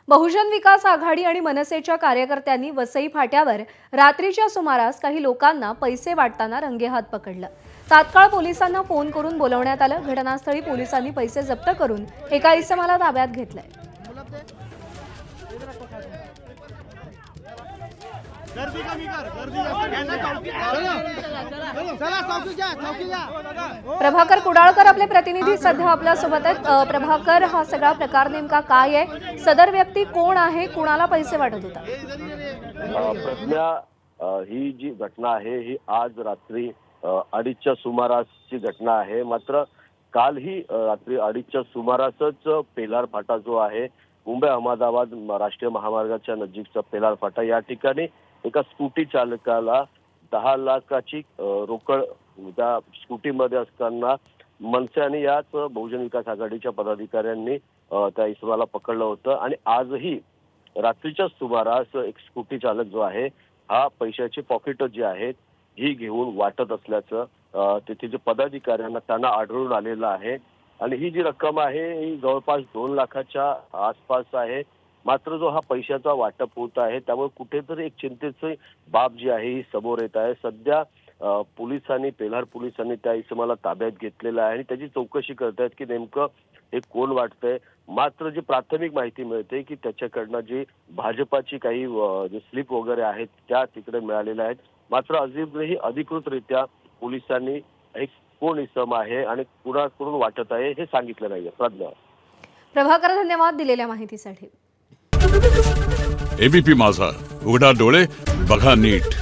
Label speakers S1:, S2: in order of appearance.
S1: बहुजन विकास आघाडी आणि मनसेच्या कार्यकर्त्यांनी वसई फाट्यावर रात्रीच्या सुमारास काही लोकांना पैसे वाटताना रंगेहात पकडलं। तात्काळ पोलिसांना फोन करून बोलवण्यात आलं। घटनास्थळी पोलिसांनी पैसे जप्त करून एका इसमाला ताब्यात घेतलंय।
S2: गर्दी कमी कर, गर्दी चला चौकी जा।
S1: प्रभाकर कुडाळकर आपले प्रतिनिधी सध्या आपल्या सोबत आहेत। प्रभाकर, हा सगळा प्रकार नेमका काय आहे? सदर व्यक्ती कोण आहे? कुणाला पैसे वाटत होता?
S3: प्रज्ञा, ही जी घटना आहे ही आज रात्री 2:30च्या सुमारासची घटना आहे। मात्र काल ही रात्री 2:30च्या सुमारासच पेलार फाटा जो आहे, मुंबई अहमदाबाद राष्ट्रीय महामार्गाच्या नजीकचा पेलार फाटा, या ठिकाणी एका स्कूटी चालकाला 10 लाखाची रोकड त्या स्कूटीमध्ये असताना मनसे आणि याच बहुजन विकास आघाडीच्या पदाधिकाऱ्यांनी त्या इसमाला पकडलं होतं। आणि आजही रात्रीच्या सुमारास एक स्कूटी चालक जो आहे हा पैशाची पॉकेट जी आहेत ही घेऊन वाटत असल्याचं तेथे जे पदाधिकाऱ्यांना त्यांना आढळून आलेलं आहे। आणि ही जी रक्कम आहे ही जवळपास 2 लाखाच्या आसपास आहे। मात्र जो हा पैशाचा वाटप होत आहे त्यामुळे कुठेतरी एक चिंतेची बाब जी आहे ही समोर येत आहे। सध्या पेलार पोलिसांनी त्या इसमाला ताब्यात घेतलेलं आहे आणि त्याची चौकशी करतायत की नेमकं हे कोण वाटतंय। मात्र जी प्राथमिक माहिती मिळते की त्याच्याकडनं जी भाजपाची काही जे स्लिप वगैरे आहेत त्या तिकडे मिळालेल्या आहेत। मात्र अजूनही अधिकृतरित्या पोलिसांनी एक कोण इसम आहे आणि कुणाकडून वाटत आहे हे सांगितलं नाहीये। प्रज्ञा,
S1: प्रभाकर, धन्यवाद दिलेल्या माहितीसाठी।
S4: एबीपी माझा, उघडा डोळे बघा नीट।